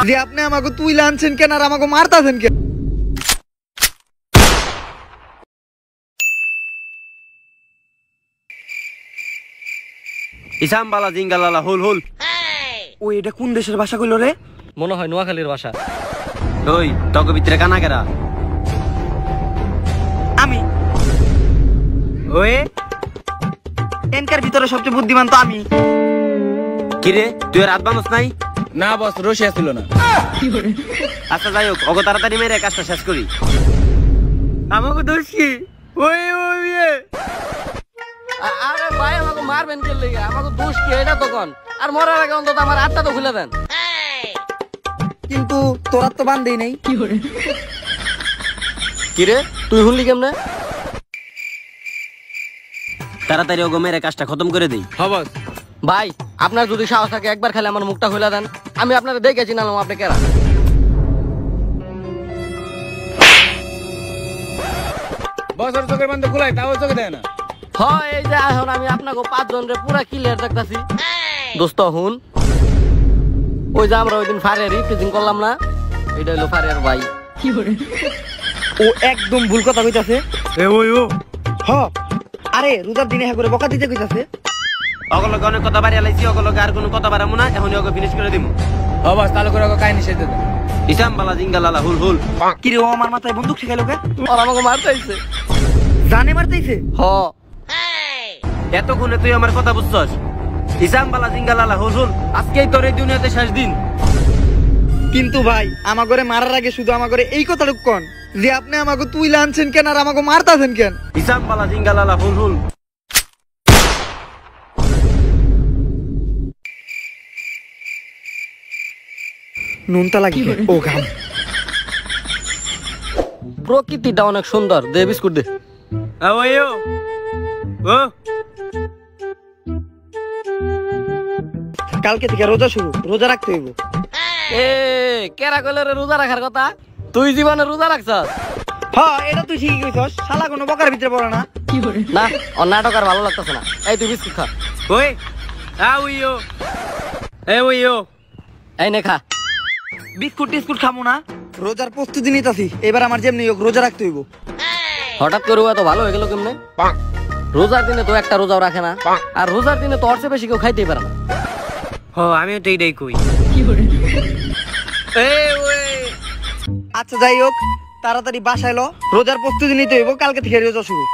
যে আপনি আমাকে তুই আনছেন কেন আর আমাকে মারতাছেন কেন? ইসাম বালা জিঙ্গালালা হুল হুল। ও এটা কোন দেশের ভাষা কইলো রে? মনে হয় নোয়াখালীর ভাষা। ওই তক ভিতরে কানা কেরা? আমি। ওই এনকার ভিতরে সবচেয়ে বুদ্ধিমান তো আমি। কিরে তুই রাত বানস নাই? না বস, রশিয়া ছিল না। আচ্ছা যাই হোক, অগো তাড়াতাড়ি মেরে কাজটা শেষ করি। আমাকে দোষ কি? ওই আরে ভাই আমাকে মারবেন কে লেগে? আমাকে দোষ কি এটা তো কোন? আর মরার আগে অন্তত আমার হাতটা তো খুলে দেন। কিন্তু তোরা তো বান্ধেই নাই। কিরে তুই শুনলি কেমনে? তাড়াতাড়ি অগো মেরে কাজটা খতম করে দেই। হ্যাঁ বস। ভাই আপনার যদি সাহস থাকে একবার খালি আমার মুখটা খুলে দেন, আমি আপনাদের দেখেছি নাম আপনি কেরা। বস ওর চোখের বান্ধব খোলাই, তাও চোখে দেয় না। হয় এই যে এখন আমি আপনাকে 5 জন রে পুরা ক্লিয়ার দেখতাছি। দোস্ত হুন, ওই যে আমরা ওইদিন ফায়ার রিপ্রেজেন্ট করলাম না, এটা হলো ফায়ার ভাই। ও একদম ভুল কথা কইতাছে। হ আরে রোজার দিনে হ্যাঁ করে বকা দিতে কইতাছে। অগলকে অনেক কথা বাড়ি আলাইছি, অগলকে আর কোনো কথা বাড়াবো না, এখনই ওকে ফিনিশ করে দিমু। হ্যাঁ বস, তাহলে করে ওকে কাহিনী শেষ দেন। ইসাম বালা জিঙ্গালালা হুল হুল। কি রে ও আমার মাথায় বন্দুক শিখাইলো কে? আর আমাকে মারতেইছে। জানে মারতেইছে? হ এতক্ষণে তুই আমার কথা বুঝছস? ইসাম বালা জিঙ্গালালা হুল হুল, আজকেই তোর এই দুনিয়াতে শেষ দিন। কিন্তু ভাই আমার ঘরে মারার আগে শুধু আমার ঘরে এই কথাটুকু কোন যে আপনি আমাকে তুই আনছেন কেন আর আমাকে মারতাছেন কেন? ইসাম বালা জিঙ্গালালা হুল হুল। নুনটা লাগবে ও ঘাম। প্রকৃতিটা অনেক সুন্দর, দে বিস্কুট দে। কালকে থেকে রোজা শুরু, রোজা রাখতে হইব। এ কেরা কইলে রে রোজা রাখার কথা? তুই জীবনে রোজা রাখছস? হ্যাঁ এটা তুই ঠিকই কইছস, শালা কোনো বকার ভিতরে পড়ে না। না ওর নাটক আর ভালো লাগতেছে না। এই তুই বিস্কুট খা। ওই এই নে খা। বিস্কুট টিস্কুট খামু না, রোজার প্রস্তুতি নিতেছি। এবার আমার যেমনি হোক রোজা রাখতে হইব। হঠাৎ করে এত ভালো হয়ে গেল কেমনে? রোজার দিনে তো একটা রোজাও রাখে না, আর রোজার দিনে তো অর্থে বেশি কেউ খাইতেই পারে না। আমিও তো এইটাই কই। আচ্ছা যাই হোক, তাড়াতাড়ি বাসায় লো, রোজার প্রস্তুতি নিতে হইব, কালকে থেকে রোজা শুরু।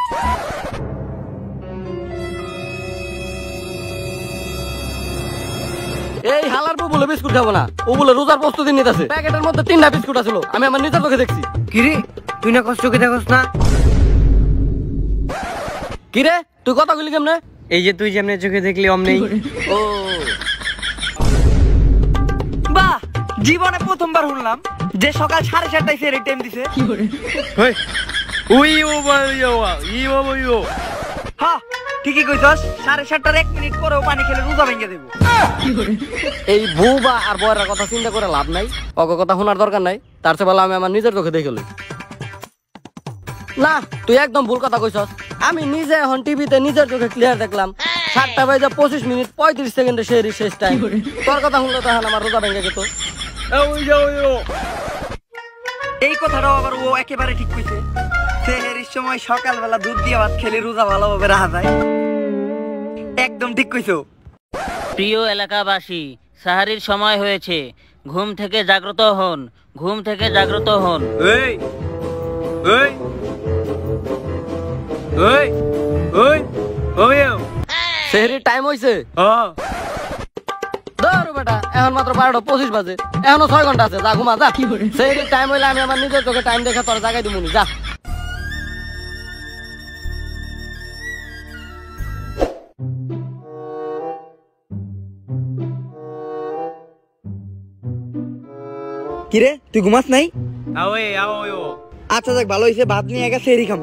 এই হালার বউ বলে বিস্কুট খাবো না, ও বলে রোজার প্রস্তুতি নিতেছে। প্যাকেটের মধ্যে 3টা বিস্কুট আছিল, আমি আমার নিজের চোখে দেখছি। কিরে তুই না কষ্ট করে দেখছ না? কিরে তুই কথা বলি কেমনে? এই যে তুই যেমনে চোখে দেখলি অমনি। ও বাহ, জীবনে প্রথমবার শুনলাম যে সকাল 7:30টায় ফের টাইম দিছে। হ্যাঁ ঠিকই কইছস, 7:30টার 1 মিনিট পরেও পানি খেলে রোজা ভেঙে দেব। এই বউবা আর বউয়ের কথা চিন্তা করে লাভ নাই, অগ কথা শোনার দরকার নাই। তার চেয়ে ভালো আমি আমার নিজের চোখে দেখে লই। না তুই একদম ভুল কথা কইছস। আমি নিজে এখন টিভিতে নিজের চোখে ক্লিয়ার দেখলাম 7:35 সেহরির শেষ টাইম। তোর কথা শুনলে তখন আমার রোজা ভেঙে যেত। এই কথাটাও আবার ও একেবারে ঠিক কইছে। সেহরির সময় সকালবেলা দুধ দিয়ে ভাত খেলে রোজা ভালোভাবে রাখা যায়। একদম ঠিক কইছো। প্রিয় এলাকাবাসী, সাহারির সময় হয়েছে, ঘুম থেকে জাগ্রত হন, ঘুম থেকে জাগ্রত হন। এই এই এই ওই ওইও সেহরির টাইম হইছে। হ্যাঁ ধরো বেটা, এখন মাত্র 12:25 বাজে, এখনো 6 ঘন্টা আছে, যা ঘুমা যা। সেহরির টাইম হইলে আমি আমার নিজের চোখে টাইম দেখে তোর জায়গায় দিমুনি, যা। কিরে তুই ঘুমাস নাই? আও আচ্ছা দেখ ভালো হইছে, ভাত নিয়ে একা সেহরি খাম।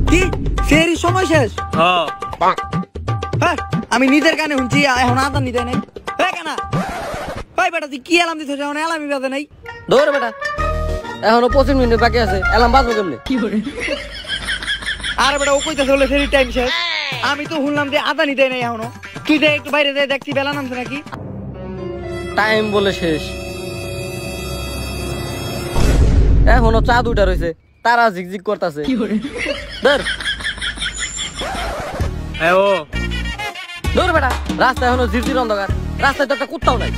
কি সেহরির সময় শেষ? হ্যাঁ আমি নিজের কানে শুনছি, এখন আদান নিতে নাই। কেনা ওই বেটা তুই কি অ্যালার্ম দিছিস? এখন অ্যালার্মই বাজে নাই। ধর বেটা, এখনো 25 মিনিট বাকি আছে, অ্যালার্ম বাজবো কেমনে? আরে বেটা ও কইতাছে বলে ফেরি টাইম শেষ। আমি তো শুনলাম যে আদানি দেয় নাই এখনো। কি দেয় একটু বাইরে যাই দেখছি বেলা নামছে নাকি। টাইম বলে শেষ, এখনো চা দুটা রয়েছে, তারা ঝিকঝিক করতেছে। ধর বেটা, রাস্তা এখনো ঝিরঝির অন্ধকার, রাস্তায় তো একটা কুত্তাও নাই।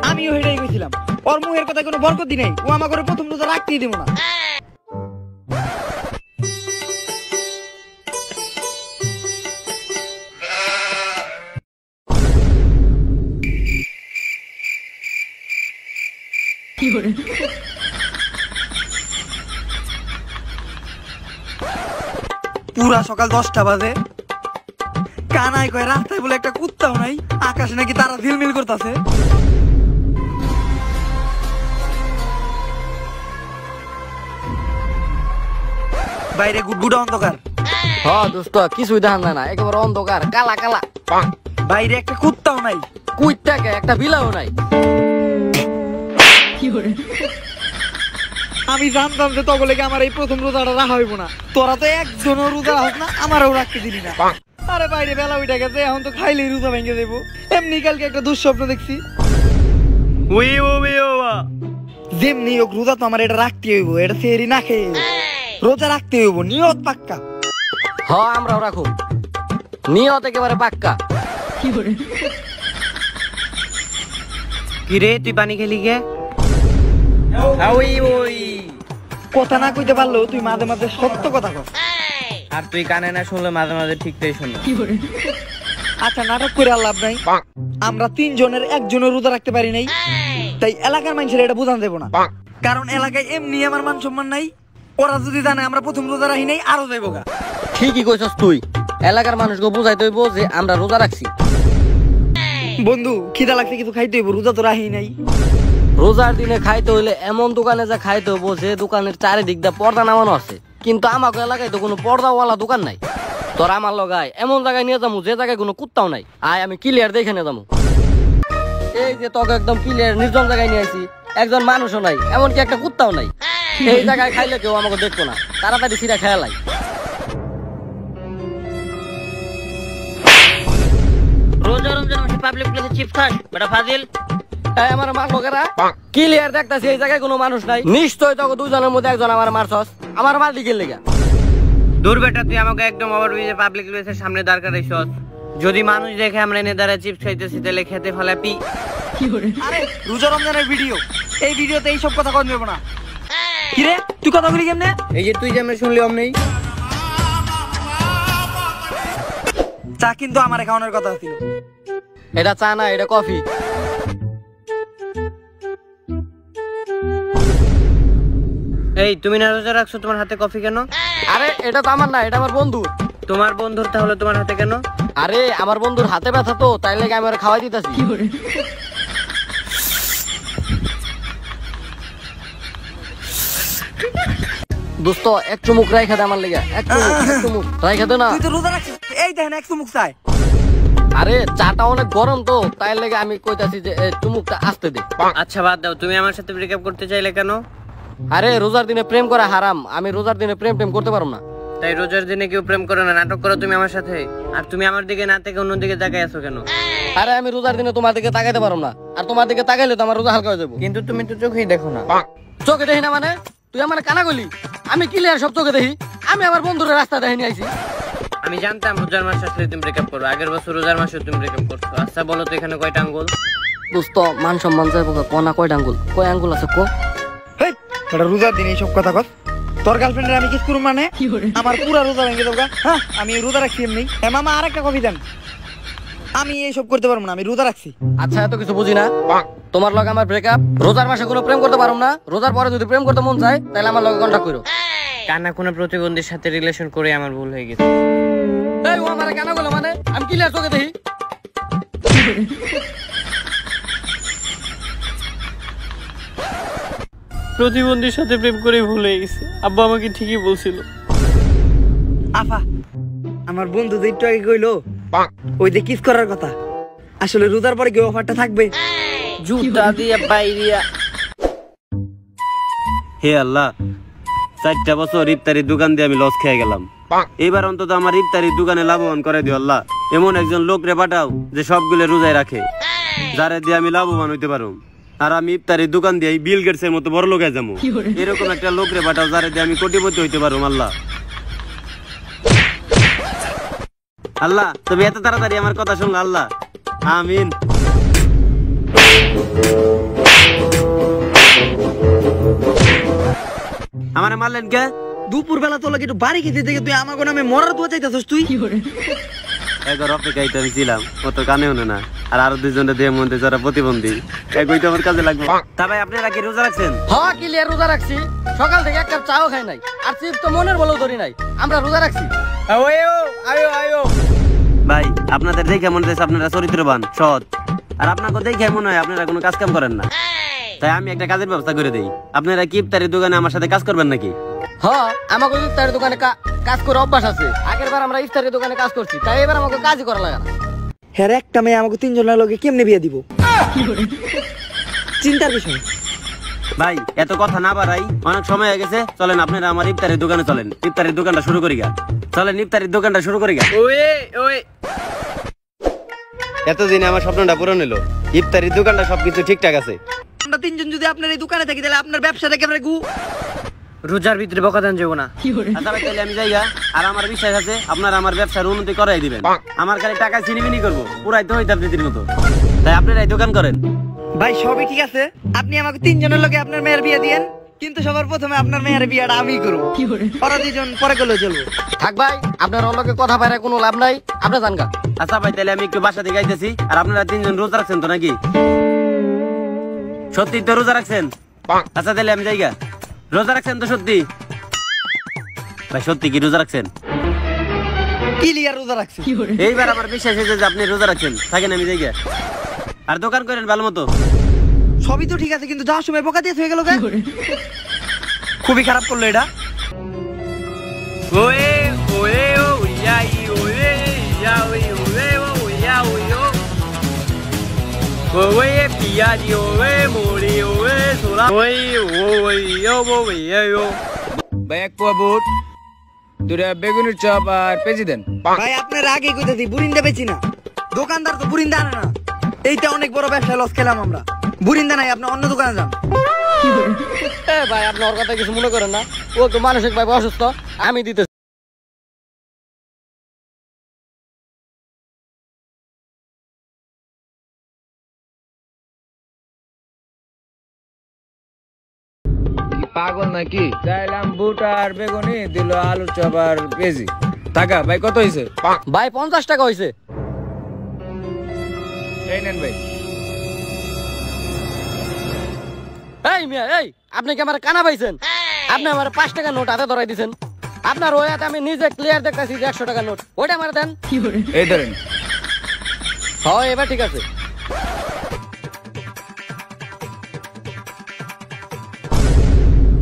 আমিও হেঁটেই গেছিলাম, ওর মুখের কথা কোনো বরকতি নেই, ও আমার করে প্রথম রোজা রাখতেই দেবো না। পুরা সকাল 10টা বাজে, কানাই কয় রাস্তায় বলে একটা কুত্তাও নাই, আকাশে নাকি তারা ঝিলমিল করতেছে। বাইরে গুডগুডা অন্ধকার। হ্যাঁ দোস্ত, কিছুই দেখান যায় না, একেবারে অন্ধকার, কালা কালা। বাইরে একটা কুত্তাও নাই, কুইটাকে একটা বিলাও নাই। আমি জানতাম যে তগলে আমার এই প্রথম রোজাটা রাখা হইব না। তোরা তো একজনও রোজা হোক না, আমারও রাখতে দিলি না। আরে বাইরে বেলা উঠে গেছে, এখন তো খাইলেই রোজা ভেঙে দেবো। এমনি কালকে একটা দুঃস্বপ্ন দেখছি, যেমনি হোক রোজা তো আমার এটা রাখতে হইব, এটা সেরি না খেয়ে রোজা রাখতে হইব, নিয়ত পাক্কা। হ্যাঁ আমরাও রাখো, নিয়ত একেবারে পাক্কা। কিরে তুই পানি খেলি গে? কথা না কইতে পারলেও তুই মাঝে মাঝে সত্য কথা কর। আর তুই কানে না শুনলে মাঝে মাঝে ঠিকটাই শুনো। আচ্ছা নাটক করে আর লাভ নাই, আমরা 3 জনের একজনের রোজা রাখতে পারি নাই, তাই এলাকার মানুষের এটা বোঝান দেবো না। কারণ এলাকায় এমনি আমার মান সম্মান নাই, ওরা যদি জানে আমরা প্রথম রোজা রাখি নাই আরো যাইব গা। ঠিকই কইছস তুই, এলাকার মানুষকে বুঝাইতে হইব যে আমরা রোজা রাখছি। বন্ধু খিদা লাগছে, কিছু খাইতে হইব, রোজা তো রাখি নাই। রোজার দিনে খাইতে হইলে এমন দোকানে যা খাইতে হইব যে দোকানের চারিদিক দিয়ে পর্দা নামানো আছে, কিন্তু আমাকে এলাকায় তো কোনো পর্দাওয়ালা দোকান নাই। তোর আমার লগায় এমন জায়গায় নিয়ে যাবো যে জায়গায় কোনো কুত্তাও নাই। আয় আমি ক্লিয়ার দেখে নিয়ে যাবো। এই যে তোকে একদম ক্লিয়ার নির্জন জায়গায় নিয়ে আসি, একজন মানুষও নাই, এমনকি একটা কুত্তাও নাই। এই জায়গায় খাইলে কেউ আমাকে দেখবো না, তাড়াতাড়ি সিরা খেয়ালাই। রোজা রমজান মাসে পাবলিক প্লেসে চিপস খাস বেটা ফাজিল। আমার মার লোকেরা ক্লিয়ার দেখতেছি এই জায়গায় কোনো মানুষ নাই, নিশ্চয় তোকে দুজনের মধ্যে একজন আমার মারছস। আমার মার দিকে লেগে দূর বেটা, তুই আমাকে একদম ওভারব্রিজে পাবলিক প্লেসের সামনে দাঁড় করাইছস। যদি মানুষ দেখে আমরা এনে দাঁড়ায় চিপস খাইতেছি তাহলে খেতে ফলাপি। আরে রোজা রমজানের ভিডিও, এই ভিডিওতে এইসব কথা কন দেবো না। কিরে তুই কথা বলি কেমনে? এই যে তুই যেমন শুনলি অমনি। চা কিন্তু আমার খাওয়ানোর কথা ছিল। এটা চা না, এটা কফি। এই তুমি না রোজা রাখছো, তোমার হাতে কফি কেন? আরে এটা তো আমার না, এটা আমার বন্ধু। তোমার বন্ধুর তাহলে তোমার হাতে কেন? আরে আমার বন্ধুর হাতে ব্যথা তো, তাই লেগে আমি ওরা খাওয়াই দিতেছি। দোস্ত এক চুমুক রাইখা দে আমার লেগে, এক চুমুক রাইখা দে না। তুই তো রোজা রাখছিস, এই দেখেন এক চুমুক চাই। আরে চাটা অনেক গরম তো, তাই লেগে আমি কইতাছি যে চুমুকটা আসতে দে। আচ্ছা বাদ দাও, তুমি আমার সাথে ব্রেকআপ করতে চাইলে কেন? আরে রোজার দিনে প্রেম করা হারাম, আমি রোজার দিনে প্রেম করতে পারবো না। তাই রোজার দিনে কেউ প্রেম করে না, নাটক করো তুমি আমার সাথে। আর তুমি আমার দিকে না থেকে অন্যদিকে তাকাই আছো কেন? আরে আমি রোজার দিনে তোমার দিকে তাকাইতে পারবো না, আর তোমার দিকে তাকাইলে তো আমার রোজা হালকা হয়ে যাবো। কিন্তু তুমি তো চোখেই দেখো না। চোখে দেখি না মানে? তুই আমার কানা গলি, আমি ক্লিয়ার সব চোখে দেখি। আমি আমার বন্ধুরা রাস্তা দেখিনি আইছি। আমি জানতাম রোজার মাস আসলে তুমি ব্রেকআপ করো, আগের বছর রোজার মাসে তুমি ব্রেকআপ করছো। আচ্ছা বলো তো এখানে কয়টা আঙ্গুল? দোস্ত মান সম্মান যাইবো কোনা, কয়টা আঙ্গুল? কয় আঙ্গুল আছে কো? হেই এটা রোজার দিন এইসব কথা কর। তোর গার্লফ্রেন্ডের আমি কিস করব মানে? আমার পুরা রোজা ভেঙে দেবো। হ্যাঁ আমি রোজা রাখছি এমনি। মামা আরেকটা কফি দেন। আমি এইসব করতে পারবো না, আমি রোজা রাখছি। আচ্ছা এত কিছু বুঝি না, তোমার লগে আমার ব্রেকআপ। রোজার মাসে কোনো প্রেম করতে পারো না, রোজার পরে যদি প্রেম করতে মন চায় তাহলে আমার লগে কন্টাক্ট করো। কানা কোনো প্রতিবন্ধীর সাথে রিলেশন করে আমার ভুল হয়ে গেছে। এই ও আমারে কেন বলো মানে? আমি ক্লিয়ার চোখে দেখি। প্রতিবন্ধীর সাথে প্রেম করে ভুল হয়ে গেছে, আব্বা আমাকে ঠিকই বলছিল। আফা আমার বন্ধু যে একটু আগে কইলো ওই যে কিস করার কথা, আসলে রোজার পরে কি অফারটা থাকবে? জুতা দিয়ে বাইরিয়া। হে আল্লাহ, 4টা বছর ইফতারির দোকান দিয়ে আমি লস খেয়ে গেলাম। এবার অন্তত আমার ইফতারির দোকানে লাভবান করে দিও আল্লাহ। এমন একজন লোক রে পাঠাও যে সবগুলো রোজায় রাখে, যারে দিয়ে আমি লাভবান হইতে পারো। আর আমি ইফতারির দোকান দিয়ে বিল গেটসের মতো বড় লোক হয়ে যাবো। এরকম একটা লোক রে পাঠাও যারে দিয়ে আমি কোটিপতি হইতে পারো আল্লাহ। আল্লাহ তুমি এত তাড়াতাড়ি আমার কথা শুনলো আল্লাহ, আমিন। আমারে মারলেন কে? দুপুর বেলা তো লাগে একটু বাড়ি খেতে থেকে তুই আমার নামে মরার দোয়া চাইতেছিস তুই। একবার অপেক্ষাইতে আমি ছিলাম, ও তো কানে হনে না। আর আরো দুইজনে দিয়ে মধ্যে যারা প্রতিবন্ধী, একই তো আমার কাজে লাগবে। তা ভাই আপনারা কি রোজা রাখছেন? হ্যাঁ ক্লিয়ার রোজা রাখছি, সকাল থেকে এক কাপ চাও খাই নাই, আর চিপস তো মনের বলেও ধরি নাই। আমরা রোজা রাখছি। ভাই আপনাদের দেখে মনে হচ্ছে আপনারা চরিত্রবান, সৎ। আর আপনাকে দেখে মনে হয় আপনারা কোনো কাজ কাম করেন না। তাই আমি একটা কাজের ব্যবস্থা করে দিই। আপনারা কি ইফতারের দোকানে আমার সাথে কাজ করবেন নাকি? হ্যাঁ আমাকে ইফতারের দোকানে কাজ করে অভ্যাস আছে। আগের বার আমরা ইফতারের দোকানে কাজ করছি, তাই এবার আমাকে কাজই করা লাগে না। হ্যাঁ একটা মেয়ে আমাকে 3 জনের লোকে কেমনে বিয়ে দিব, চিন্তার বিষয়। ভাই এত কথা না বাড়াই, অনেক সময় হয়ে গেছে। চলেন আপনারা আমার ইফতারের দোকানে চলেন, ইফতারের দোকানটা শুরু করি গা। চলেন ইফতারের দোকানটা শুরু করি গা। এতদিনে আমার স্বপ্নটা পূরণ হলো, ইফতারের দোকানটা সবকিছু ঠিকঠাক আছে। আমরা 3 জন যদি আপনার এই দোকানে থাকি তাহলে আপনার ব্যবসাটা কেমন গু? রোজার ভিতরে বকা দেন যাবো না। আচ্ছা ভাই তাহলে আমি যাইয়া, আর আমার বিশ্বাস আছে আপনারা আমার ব্যবসার উন্নতি করাই দিবেন। আমার খালি টাকা চিনিমিনি করবো, পুরাই তো হইতাম নীতির মতো। তাই আপনারা এই দোকান করেন। ভাই সবই ঠিক আছে, আপনি আমাকে 3 জনের লোকে আপনার মেয়ের বিয়ে দিয়েন, কিন্তু সবার প্রথমে আপনার মেয়ের বিয়েটা আমি করবো। ওরা 2 জন পরে করলে চলবো। থাক ভাই, আপনার অলোকে কথা বাইরে কোনো লাভ নাই, আপনি জানগা। আচ্ছা ভাই তাহলে আমি একটু বাসা থেকে আইতেছি। আর আপনারা 3 জন রোজা রাখছেন তো নাকি? সত্যি তো রোজা রাখছেন? আচ্ছা তাহলে আমি যাইগা। রোজা রাখছেন তো সত্যি? ভাই সত্যি কি রোজা রাখছেন? ক্লিয়ার রোজা রাখছি। এইবার আমার বিশ্বাস হয়েছে যে আপনি রোজা রাখছেন। থাকেন আমি যাইগা। আর দোকান করেন ভালো মতো। সবই তো ঠিক আছে, কিন্তু যাওয়ার সময় বোকা দিয়ে হয়ে গেল। খুবই খারাপ করলো এটা। ভাই 1 পোয়া বুট, 2টা বেগুনের চপ আর পেঁচি দেন। ভাই আপনার আগে কইতেছি বুরিন্দা বেচি না, দোকানদার তো বুরিন্দা আনে না। এইটা অনেক বড় ব্যবসা লস খেলাম আমরা। বুরিন্দা নাই, আপনি অন্য দোকানে যান। ভাই আপনি ওর কথা কিছু মনে করেন না, ও তো মানসিক ভাবে অসুস্থ, আমি দিতে। কি পাগল নাকি? চাইলাম বুট আর বেগুনি, দিল আলুর চপ আর পেঁচি। টাকা ভাই কত হয়েছে? ভাই 50 টাকা হয়েছে। এই নেন ভাই। এই মিয়া, এই আপনি কি আমার কানা পাইছেন? আপনি আমার 5 টাকা নোট হাতে ধরাই দিছেন। আপনার ওই হাতে আমি নিজে ক্লিয়ার দেখতেছি যে 100 টাকা নোট, ওইটা আমার দেন। এই ধরেন। হ্যাঁ এবার ঠিক আছে।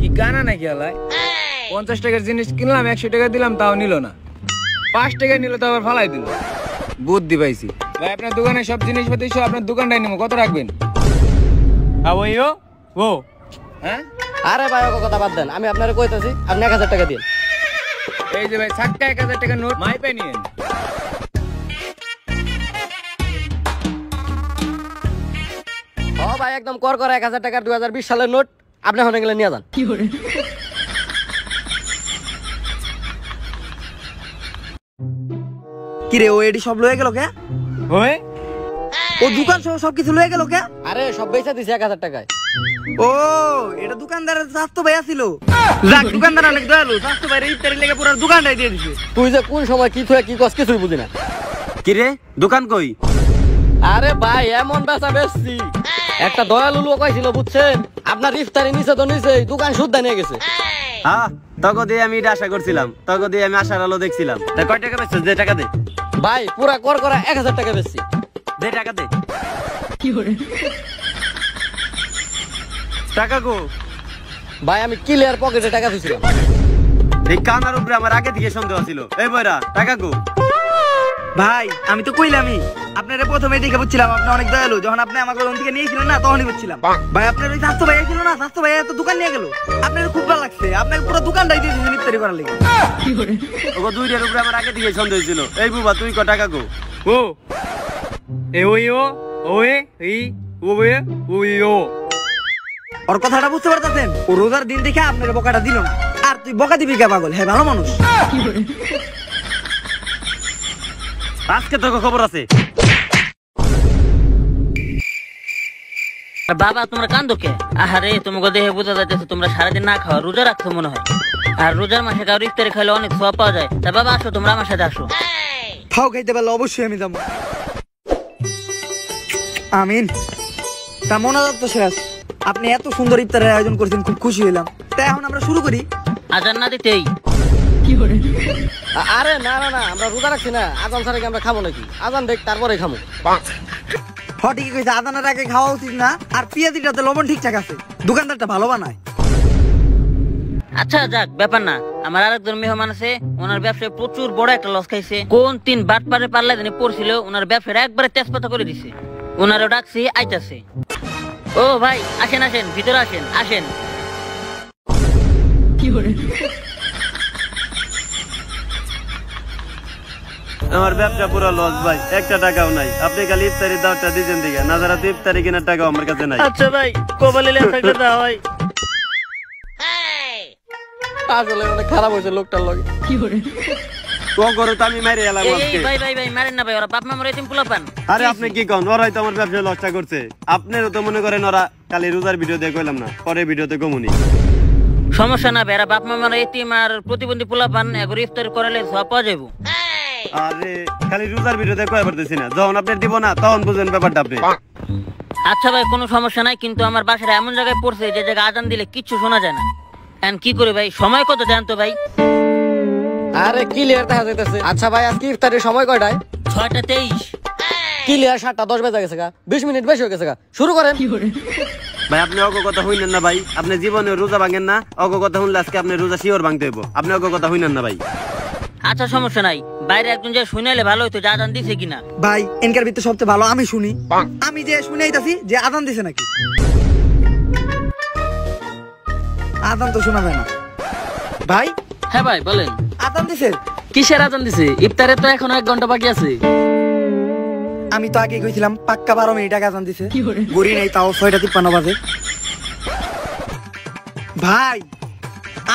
কি কানা নাকি আলাই? 50 টাকার জিনিস কিনলাম, 100 টাকা দিলাম, তাও নিল না। 5 টাকা নিল, তো আবার ফালাই দিল। বুদ্ধি পাইছি ভাই। আপনার দোকানে সব জিনিসপাতি সব আপনার দোকানটাই নেবো, কত রাখবেন? হ্যাঁ আরে ভাই ওকে কথা বাদ দেন, আমি আপনারে কইতাছি আপনি 1000 টাকা দিন। এই যে ভাই 1000 টাকা নোট, মাই পে নিয়েন। ও ভাই একদম কর 1000 টাকার 2020 সালের নোট, আপনি হনে গেলে নিয়ে যান। কিরে ও এডি সব লয়ে গেল কে? ওই ও দোকান সহ সবকিছু লয়ে গেল কে? আরে সব বেচা দিছে 1000 টাকায়। ও এটা দোকানদারের স্বাস্থ্য ভাই ছিল। যাক দোকানদার অনেক দয়ালু, স্বাস্থ্য ভাইয়ের ইফতারি লেগে পুরো দোকানটাই দিয়ে দিছে। তুই যে কোন সময় কি থুয়ে কি কস কিছুই বুঝি না। কি রে দোকান কই? আরে ভাই এমন বেচা বেচছি, একটা দয়ালু লোক কইছিল বুঝছেন, আপনার ইফতারি নিচে তো নিচেই দোকান শুদ্ধা নিয়ে গেছে। হ্যাঁ তখন দিয়ে আমি এটা আশা করছিলাম, তখন দিয়ে আমি আশার আলো দেখছিলাম। তা কয় টাকা বেচছিস? দে টাকা দে। ভাই পুরা কর 1000 টাকা বেচছি। দে টাকা দে। টাকা গো ভাই আমি ক্লিয়ার পকেটে টাকা দিছিলাম। এই কানার উপরে আমার আগে থেকে সন্দেহ ছিল। এই বয়রা টাকা গো। ভাই আমি তো কইলামই আপনারা প্রথমে দেখে বুঝছিলাম আপনি অনেক দয়ালু। যখন আপনি আমাকে লোন থেকে নিয়েছিলেন না তখনই বুঝছিলাম। ভাই আপনার ওই স্বাস্থ্য ভাইয়া ছিল না, স্বাস্থ্য ভাইয়া তো দোকান নিয়ে গেল, আপনার খুব ভালো লাগছে। আপনাকে পুরো দোকানটাই দিয়েছেন ইফতারি করার লেগে। ওগো দুইটার উপরে আমার আগে দিয়ে সন্দেহ ছিল। এই বুবা তুই ক টাকা গো? ও এ ওই ও ওয়ে এই ওয়ে ওই ও ওর কথাটা বুঝতে পারতেছেন? ও রোজার দিন দেখে আপনার বকাটা দিল না, আর তুই বকা দিবি কে পাগল? হ্যাঁ ভালো মানুষ। আজকে তোকে খবর আছে। বাবা তোমরা কান্দো কে? আহারে তোমাকে দেখে বোঝা যাচ্ছে তোমরা সারাদিন না খাওয়া রোজা রাখছো মনে হয়। আর রোজার মাসে কারো ইফতারি খাইলে অনেক সওয়াব পাওয়া যায়। তা বাবা আসো, তোমরা আমার সাথে আসো। খাও খাইতে পারলে অবশ্যই আমি যাবো। আমিন। তা মোনাজাত তো শেষ, আপনি এত সুন্দর ইফতারের আয়োজন করেছেন, খুব খুশি হইলাম। তাই এখন আমরা শুরু করি। আজান না দিতেই আরে না না না, আমরা রোজা রাখছি না। আজান ছাড়া কি আমরা খাবো নাকি? আজান দেখ তারপরে খাবো। হ ঠিকই কইছে, আদানের আগে খাওয়া উচিত না। আর পেঁয়াজিটাতে লবণ ঠিকঠাক আছে, দোকানদারটা ভালো বানায়। আচ্ছা যাক, ব্যাপার না। আমার আরেকজন মেহমান আছে, ওনার ব্যবসায় প্রচুর বড় একটা লস খাইছে। কোন 3 বাটপারে পারলে দিনে পড়ছিল, ওনার ব্যবসাটা একবারে তেজপাতা করে দিছে। ওনারও ডাকছি, আইতাছে। ও ভাই আসেন আসেন, ভিতরে আসেন আসেন। আমার ব্যবসা পুরো লস ভাই, একটা টাকাও নাই। আপনি খালি ইফতারির দাওয়াতটা দিয়েছেন দিকে, না যারা ইফতারি কেনার টাকা আমার কাছে নাই। আচ্ছা ভাই, কপালে লেখা থাকলে দাও ভাই। আসলে অনেক খারাপ হয়েছে লোকটার লগে। তো করো তো আমি মাইরে এলাম এই আজকে। ভাই ভাই ভাই মারেন না ভাই, ওরা বাপ মা মরে এতিম পোলাপান। আরে আপনি কি কোন? ওরাই তো আমার ব্যবসা লসটা করছে। আপনারও তো মনে করেন ওরা কালি রোজার ভিডিও দিয়ে কইলাম না, পরে ভিডিওতে কমুনি। সমস্যা না ভাই, এরা বাপ মা মরে এতিম আর প্রতিবন্ধী পোলাপান, এগুলো ইফতার করালে সব পাওয়া যাবো। আরে খালি রোজার ভিডিওতে কই পারতেছি না, যখন আপনি দিব না তখন বুঝেন ব্যাপারটা আপনি। আচ্ছা ভাই কোনো সমস্যা নাই, কিন্তু আমার বাসাটা এমন জায়গায় পড়ছে যে জায়গায় আজান দিলে কিচ্ছু শোনা যায় না। এখন কি করে ভাই? সময় কত দেন তো ভাই? আরে ক্লিয়ার দেখা যাইতেছে। আচ্ছা ভাই আজকে ইফতারের সময় কয়টায়? 6:23। ক্লিয়ার 7:10 বেজে গেছে গা, 20 মিনিট বেশি হয়ে গেছে গা। শুরু করেন। ভাই আপনি অগ কথা হইনেন না ভাই, আপনি জীবনে রোজা ভাঙেন না। অগ কথা শুনলে আজকে আপনি রোজা শিওর ভাঙতে হইব। আপনি অগ কথা হইনেন না ভাই। আচ্ছা সমস্যা নাই, বাইরে একজন যে শুনাইলে ভালো হইতো যে আজান দিছে কিনা। ভাই এনকার ভিতরে সবচেয়ে ভালো আমি শুনি। আমি যে শুনাইতাছি যে আদান দিছে নাকি, আদান তো শোনা যায় না। ভাই হ্যাঁ ভাই বলেন। আদান দিছে? কিসের আজান দিছে? ইফতারে তো এখনো 1 ঘন্টা বাকি আছে। আমি তো আগে কইছিলাম পাক্কা 12 মিনিট আগে আদান দিছে। গড়ি নাই তাও 6:53 বাজে। ভাই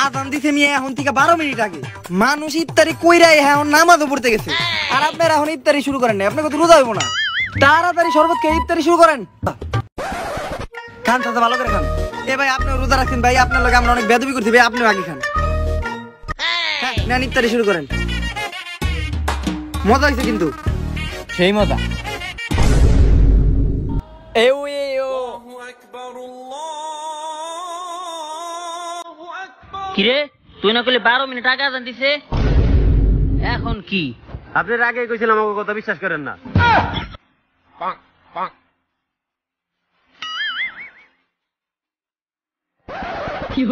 আদান দিছে মিয়া এখন থেকে 12 মিনিট আগে। মানুষ ইফতারি কইরা এখন নামাজও পড়তে গেছে, আর আপনারা এখন ইফতারি শুরু করেন নাই। আপনাকে তো রোজা হইব না, তাড়াতাড়ি শরবত খেয়ে ইফতারি শুরু করেন। খান তো ভালো করে খান। এ ভাই আপনি রোজা রাখছেন ভাই, আপনার লগে আমরা অনেক বেদবি করছি ভাই, আপনিও আগে খান। হ্যাঁ নেন ইফতারি শুরু করেন। মজা হয়েছে কিন্তু, সেই মজা। কিরে তুই না করলি 12 মিনিট আগে আজান দিছে, এখন কি? আপনার আগে কইছিলাম অগ কথা বিশ্বাস করেন না। কি